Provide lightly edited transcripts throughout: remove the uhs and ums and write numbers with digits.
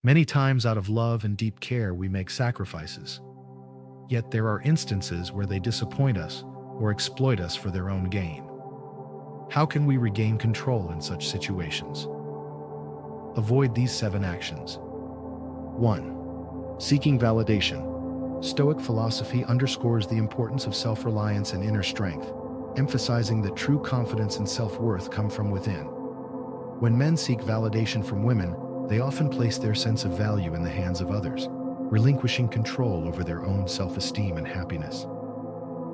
Many times, out of love and deep care, we make sacrifices. Yet there are instances where they disappoint us or exploit us for their own gain. How can we regain control in such situations? Avoid these 7 actions. 1. Seeking validation. Stoic philosophy underscores the importance of self-reliance and inner strength, emphasizing that true confidence and self-worth come from within. When men seek validation from women, they often place their sense of value in the hands of others, relinquishing control over their own self-esteem and happiness.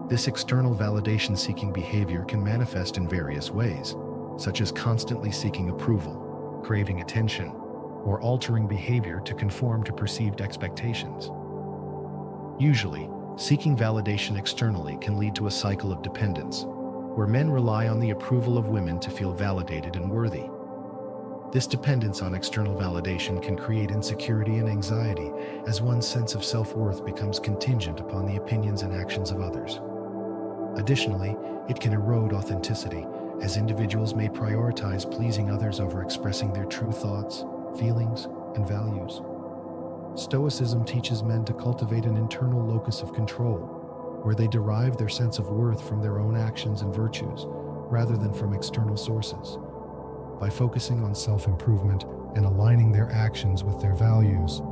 This external validation-seeking behavior can manifest in various ways, such as constantly seeking approval, craving attention, or altering behavior to conform to perceived expectations. Usually, seeking validation externally can lead to a cycle of dependence, where men rely on the approval of women to feel validated and worthy. This dependence on external validation can create insecurity and anxiety, as one's sense of self-worth becomes contingent upon the opinions and actions of others. Additionally, it can erode authenticity, as individuals may prioritize pleasing others over expressing their true thoughts, feelings, and values. Stoicism teaches men to cultivate an internal locus of control, where they derive their sense of worth from their own actions and virtues, rather than from external sources. By focusing on self-improvement and aligning their actions with their values,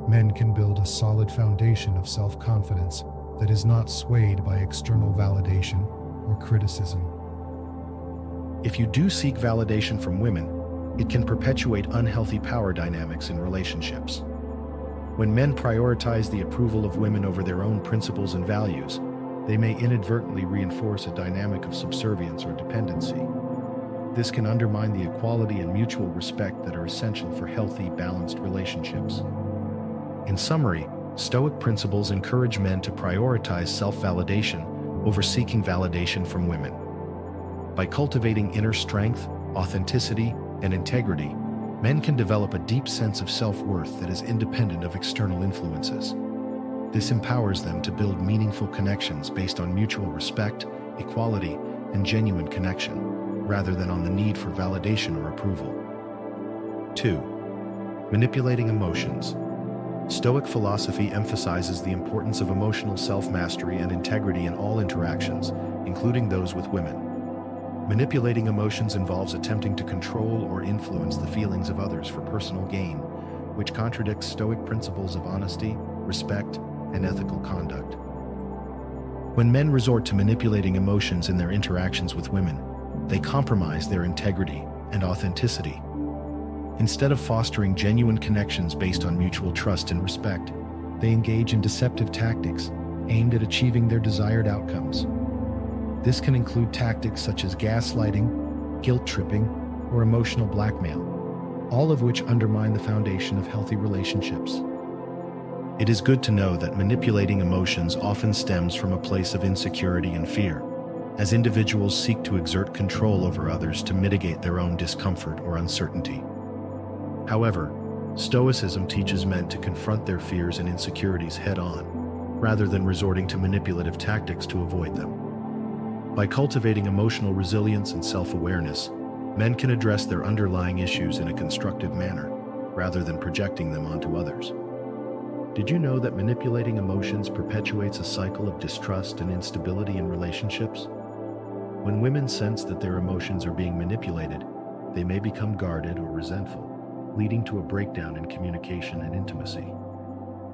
men can build a solid foundation of self-confidence that is not swayed by external validation or criticism. If you do seek validation from women, it can perpetuate unhealthy power dynamics in relationships. When men prioritize the approval of women over their own principles and values, they may inadvertently reinforce a dynamic of subservience or dependency. This can undermine the equality and mutual respect that are essential for healthy, balanced relationships. In summary, Stoic principles encourage men to prioritize self-validation over seeking validation from women. By cultivating inner strength, authenticity, and integrity, men can develop a deep sense of self-worth that is independent of external influences. This empowers them to build meaningful connections based on mutual respect, equality, and genuine connection, rather than on the need for validation or approval. 2. Manipulating emotions. Stoic philosophy emphasizes the importance of emotional self-mastery and integrity in all interactions, including those with women. Manipulating emotions involves attempting to control or influence the feelings of others for personal gain, which contradicts Stoic principles of honesty, respect, and ethical conduct. When men resort to manipulating emotions in their interactions with women, they compromise their integrity and authenticity. Instead of fostering genuine connections based on mutual trust and respect, they engage in deceptive tactics aimed at achieving their desired outcomes. This can include tactics such as gaslighting, guilt-tripping, or emotional blackmail, all of which undermine the foundation of healthy relationships. It is good to know that manipulating emotions often stems from a place of insecurity and fear, as individuals seek to exert control over others to mitigate their own discomfort or uncertainty. However, Stoicism teaches men to confront their fears and insecurities head-on, rather than resorting to manipulative tactics to avoid them. By cultivating emotional resilience and self-awareness, men can address their underlying issues in a constructive manner, rather than projecting them onto others. Did you know that manipulating emotions perpetuates a cycle of distrust and instability in relationships? When women sense that their emotions are being manipulated, they may become guarded or resentful, leading to a breakdown in communication and intimacy.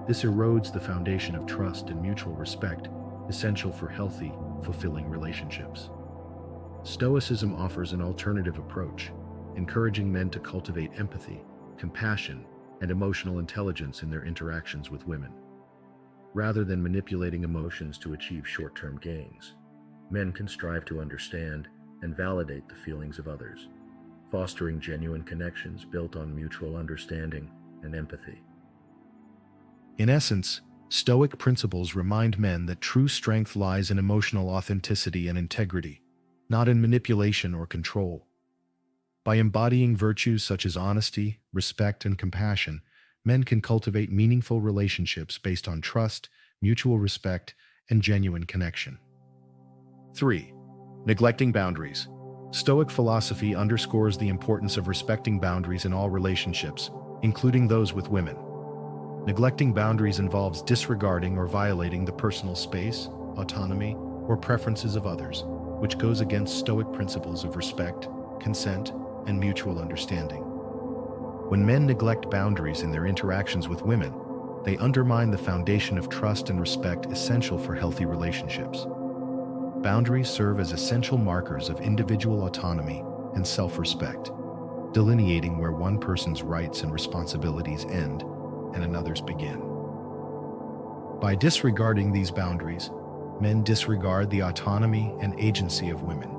This erodes the foundation of trust and mutual respect, essential for healthy, fulfilling relationships. Stoicism offers an alternative approach, encouraging men to cultivate empathy, compassion, and emotional intelligence in their interactions with women. Rather than manipulating emotions to achieve short-term gains, men can strive to understand and validate the feelings of others, fostering genuine connections built on mutual understanding and empathy. In essence, Stoic principles remind men that true strength lies in emotional authenticity and integrity, not in manipulation or control. By embodying virtues such as honesty, respect, and compassion, men can cultivate meaningful relationships based on trust, mutual respect, and genuine connection. 3. Neglecting boundaries. Stoic philosophy underscores the importance of respecting boundaries in all relationships, including those with women. Neglecting boundaries involves disregarding or violating the personal space, autonomy, or preferences of others, which goes against Stoic principles of respect, consent, and mutual understanding. When men neglect boundaries in their interactions with women, they undermine the foundation of trust and respect essential for healthy relationships. Boundaries serve as essential markers of individual autonomy and self-respect, delineating where one person's rights and responsibilities end and another's begin. By disregarding these boundaries, men disregard the autonomy and agency of women,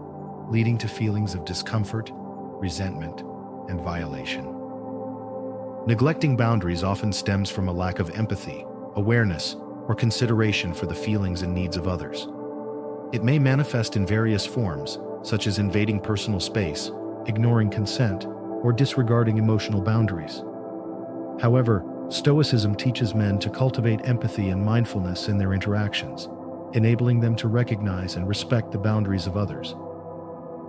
leading to feelings of discomfort, resentment, and violation. Neglecting boundaries often stems from a lack of empathy, awareness, or consideration for the feelings and needs of others. It may manifest in various forms, such as invading personal space, ignoring consent, or disregarding emotional boundaries. However, Stoicism teaches men to cultivate empathy and mindfulness in their interactions, enabling them to recognize and respect the boundaries of others.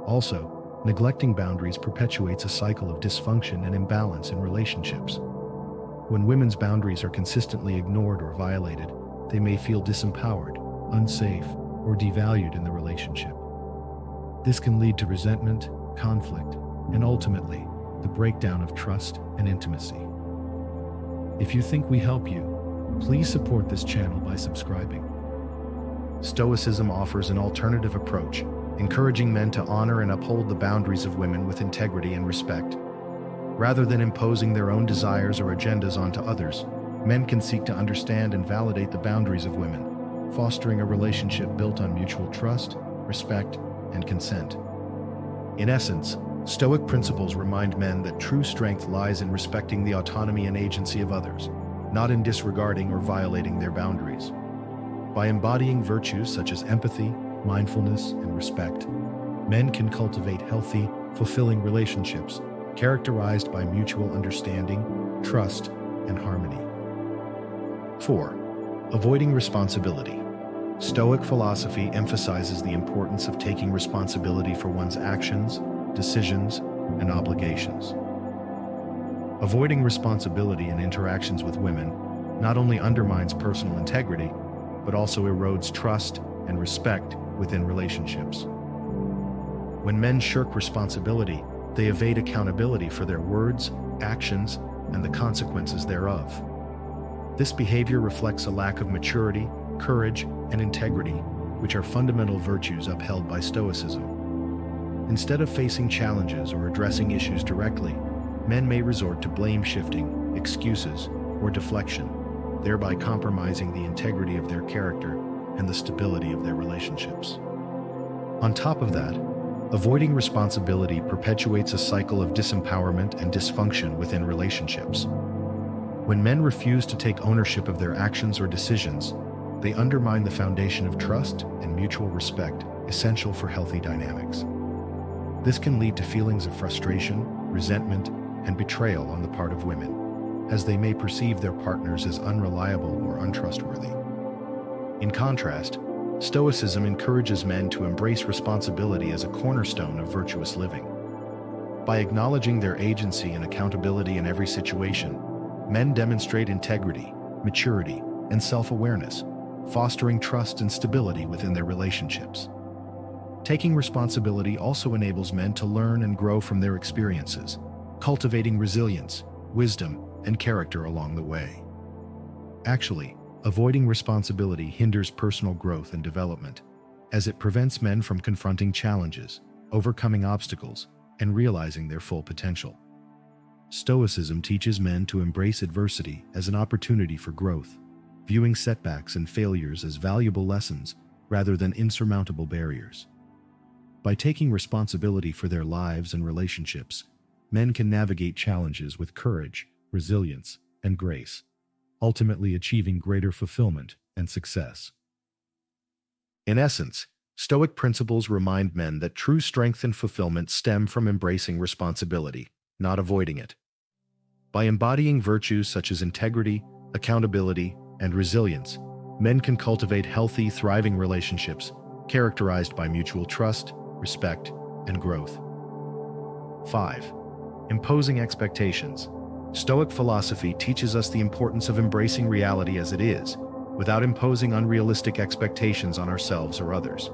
Also, neglecting boundaries perpetuates a cycle of dysfunction and imbalance in relationships. When women's boundaries are consistently ignored or violated, they may feel disempowered, unsafe, or devalued in the relationship. This can lead to resentment, conflict, and ultimately, the breakdown of trust and intimacy. If you think we help you, please support this channel by subscribing. Stoicism offers an alternative approach, encouraging men to honor and uphold the boundaries of women with integrity and respect. Rather than imposing their own desires or agendas onto others, men can seek to understand and validate the boundaries of women, fostering a relationship built on mutual trust, respect, and consent. In essence, Stoic principles remind men that true strength lies in respecting the autonomy and agency of others, not in disregarding or violating their boundaries. By embodying virtues such as empathy, mindfulness, and respect, men can cultivate healthy, fulfilling relationships characterized by mutual understanding, trust, and harmony. 4. Avoiding responsibility. Stoic philosophy emphasizes the importance of taking responsibility for one's actions, decisions, and obligations. Avoiding responsibility in interactions with women not only undermines personal integrity, but also erodes trust and respect within relationships. When men shirk responsibility, they evade accountability for their words, actions, and the consequences thereof. This behavior reflects a lack of maturity, courage, and integrity, which are fundamental virtues upheld by Stoicism. Instead of facing challenges or addressing issues directly, men may resort to blame shifting, excuses, or deflection, thereby compromising the integrity of their character and the stability of their relationships. On top of that, avoiding responsibility perpetuates a cycle of disempowerment and dysfunction within relationships. When men refuse to take ownership of their actions or decisions, they undermine the foundation of trust and mutual respect essential for healthy dynamics. This can lead to feelings of frustration, resentment, and betrayal on the part of women, as they may perceive their partners as unreliable or untrustworthy. In contrast, Stoicism encourages men to embrace responsibility as a cornerstone of virtuous living. By acknowledging their agency and accountability in every situation, men demonstrate integrity, maturity, and self-awareness, fostering trust and stability within their relationships. Taking responsibility also enables men to learn and grow from their experiences, cultivating resilience, wisdom, and character along the way. Actually, avoiding responsibility hinders personal growth and development, as it prevents men from confronting challenges, overcoming obstacles, and realizing their full potential. Stoicism teaches men to embrace adversity as an opportunity for growth, viewing setbacks and failures as valuable lessons rather than insurmountable barriers. By taking responsibility for their lives and relationships, men can navigate challenges with courage, resilience, and grace, ultimately achieving greater fulfillment and success. In essence, Stoic principles remind men that true strength and fulfillment stem from embracing responsibility, not avoiding it. By embodying virtues such as integrity, accountability, and resilience, men can cultivate healthy, thriving relationships characterized by mutual trust, respect, and growth. 5. Imposing expectations. Stoic philosophy teaches us the importance of embracing reality as it is, without imposing unrealistic expectations on ourselves or others.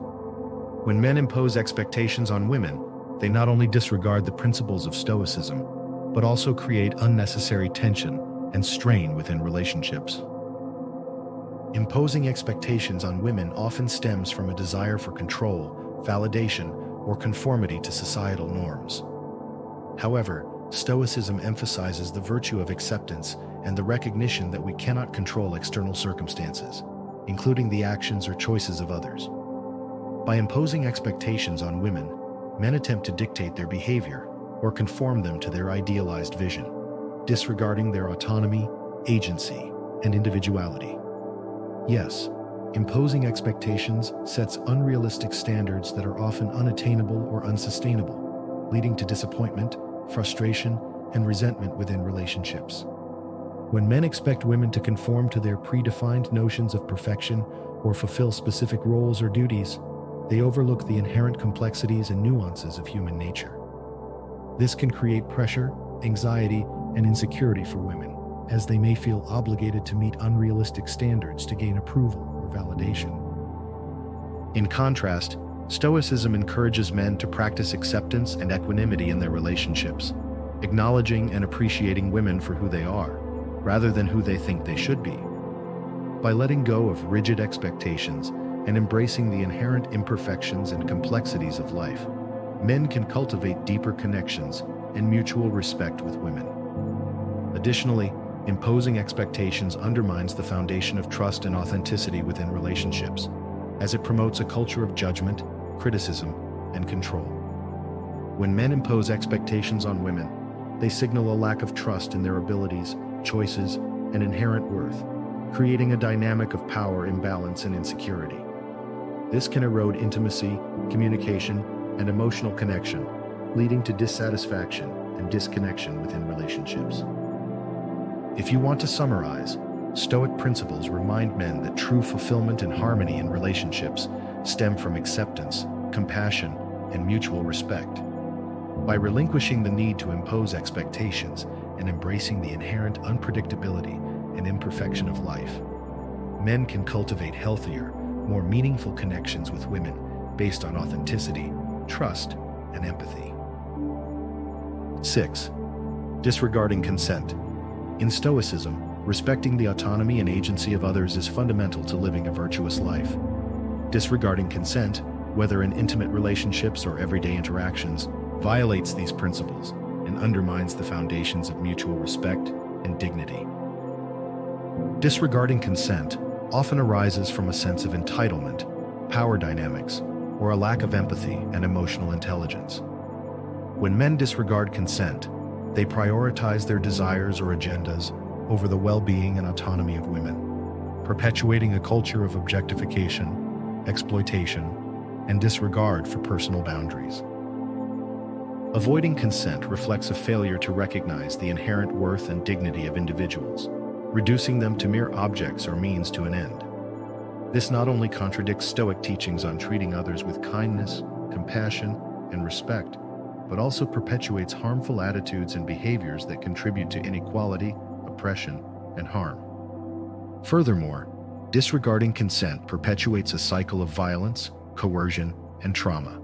When men impose expectations on women, they not only disregard the principles of Stoicism, but also create unnecessary tension and strain within relationships. Imposing expectations on women often stems from a desire for control, validation, or conformity to societal norms. However, Stoicism emphasizes the virtue of acceptance and the recognition that we cannot control external circumstances, including the actions or choices of others. By imposing expectations on women, men attempt to dictate their behavior or conform them to their idealized vision, disregarding their autonomy, agency, and individuality. Yes, imposing expectations sets unrealistic standards that are often unattainable or unsustainable, leading to disappointment, frustration, and resentment within relationships. When men expect women to conform to their predefined notions of perfection or fulfill specific roles or duties, they overlook the inherent complexities and nuances of human nature. This can create pressure, anxiety, and insecurity for women, as they may feel obligated to meet unrealistic standards to gain approval or validation. In contrast, Stoicism encourages men to practice acceptance and equanimity in their relationships, acknowledging and appreciating women for who they are, rather than who they think they should be. By letting go of rigid expectations and embracing the inherent imperfections and complexities of life, men can cultivate deeper connections and mutual respect with women. Additionally, imposing expectations undermines the foundation of trust and authenticity within relationships, as it promotes a culture of judgment, criticism, and control. When men impose expectations on women, they signal a lack of trust in their abilities, choices, and inherent worth, creating a dynamic of power imbalance and insecurity. This can erode intimacy, communication, and emotional connection, leading to dissatisfaction and disconnection within relationships. If you want to summarize, Stoic principles remind men that true fulfillment and harmony in relationships stem from acceptance, compassion, and mutual respect. By relinquishing the need to impose expectations and embracing the inherent unpredictability and imperfection of life, men can cultivate healthier, more meaningful connections with women based on authenticity, trust, and empathy. 6. Disregarding consent. In Stoicism, respecting the autonomy and agency of others is fundamental to living a virtuous life. Disregarding consent, whether in intimate relationships or everyday interactions, violates these principles and undermines the foundations of mutual respect and dignity. Disregarding consent often arises from a sense of entitlement, power dynamics, or a lack of empathy and emotional intelligence. When men disregard consent, they prioritize their desires or agendas over the well-being and autonomy of women, perpetuating a culture of objectification, exploitation, and disregard for personal boundaries. Avoiding consent reflects a failure to recognize the inherent worth and dignity of individuals, reducing them to mere objects or means to an end. This not only contradicts Stoic teachings on treating others with kindness, compassion, and respect, but also perpetuates harmful attitudes and behaviors that contribute to inequality, oppression, and harm. Furthermore, disregarding consent perpetuates a cycle of violence, coercion, and trauma,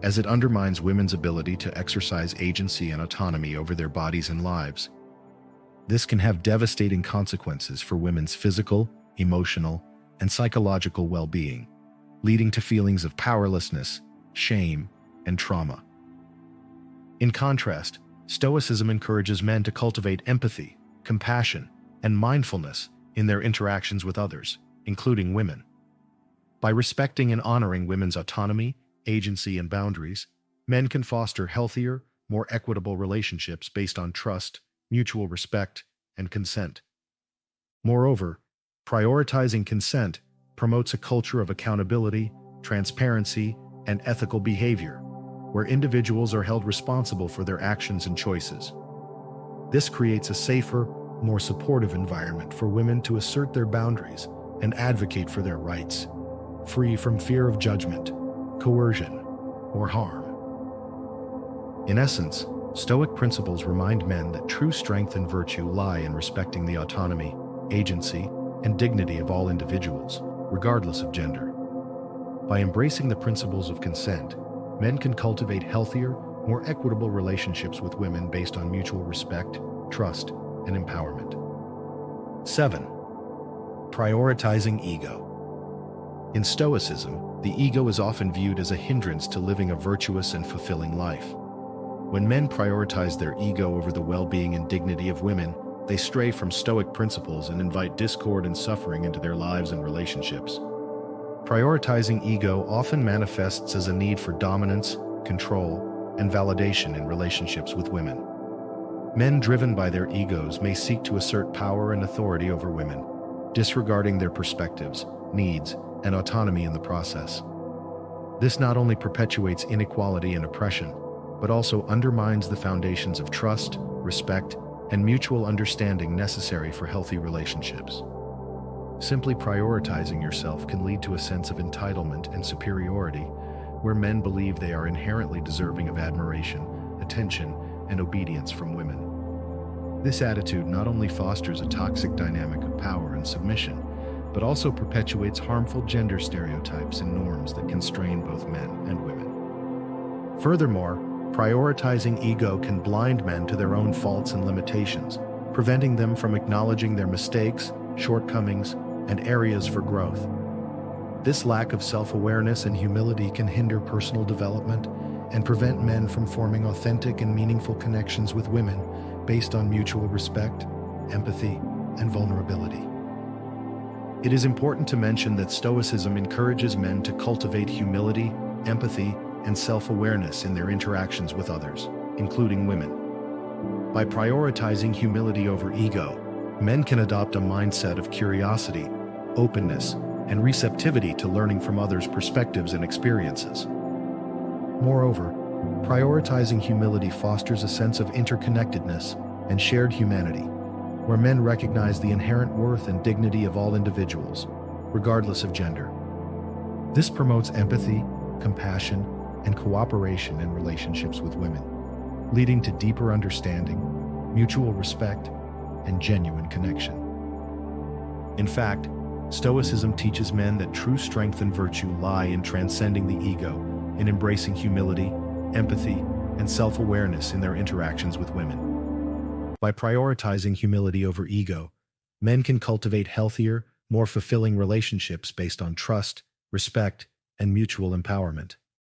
as it undermines women's ability to exercise agency and autonomy over their bodies and lives. This can have devastating consequences for women's physical, emotional, and psychological well-being, leading to feelings of powerlessness, shame, and trauma. In contrast, Stoicism encourages men to cultivate empathy, compassion, and mindfulness in their interactions with others, including women. By respecting and honoring women's autonomy, agency, and boundaries, men can foster healthier, more equitable relationships based on trust, mutual respect, and consent. Moreover, prioritizing consent promotes a culture of accountability, transparency, and ethical behavior, where individuals are held responsible for their actions and choices. This creates a safer, more supportive environment for women to assert their boundaries and advocate for their rights, free from fear of judgment, coercion, or harm. In essence, Stoic principles remind men that true strength and virtue lie in respecting the autonomy, agency, and dignity of all individuals, regardless of gender. By embracing the principles of consent, men can cultivate healthier, more equitable relationships with women based on mutual respect, trust, and empowerment. 7. Prioritizing ego. In Stoicism, the ego is often viewed as a hindrance to living a virtuous and fulfilling life. When men prioritize their ego over the well-being and dignity of women, they stray from Stoic principles and invite discord and suffering into their lives and relationships. Prioritizing ego often manifests as a need for dominance, control, and validation in relationships with women. Men driven by their egos may seek to assert power and authority over women, disregarding their perspectives, needs, and autonomy in the process. This not only perpetuates inequality and oppression, but also undermines the foundations of trust, respect, and mutual understanding necessary for healthy relationships. Simply prioritizing yourself can lead to a sense of entitlement and superiority, where men believe they are inherently deserving of admiration, attention, and obedience from women. This attitude not only fosters a toxic dynamic of power and submission, but also perpetuates harmful gender stereotypes and norms that constrain both men and women. Furthermore, prioritizing ego can blind men to their own faults and limitations, preventing them from acknowledging their mistakes, shortcomings, and areas for growth. This lack of self-awareness and humility can hinder personal development and prevent men from forming authentic and meaningful connections with women based on mutual respect, empathy, and vulnerability. It is important to mention that Stoicism encourages men to cultivate humility, empathy, and self-awareness in their interactions with others, including women. By prioritizing humility over ego, men can adopt a mindset of curiosity, openness, and receptivity to learning from others' perspectives and experiences. Moreover, prioritizing humility fosters a sense of interconnectedness and shared humanity, where men recognize the inherent worth and dignity of all individuals, regardless of gender. This promotes empathy, compassion, and cooperation in relationships with women, leading to deeper understanding, mutual respect, and genuine connection. In fact, Stoicism teaches men that true strength and virtue lie in transcending the ego, in embracing humility, empathy, and self-awareness in their interactions with women. By prioritizing humility over ego, men can cultivate healthier, more fulfilling relationships based on trust, respect, and mutual empowerment.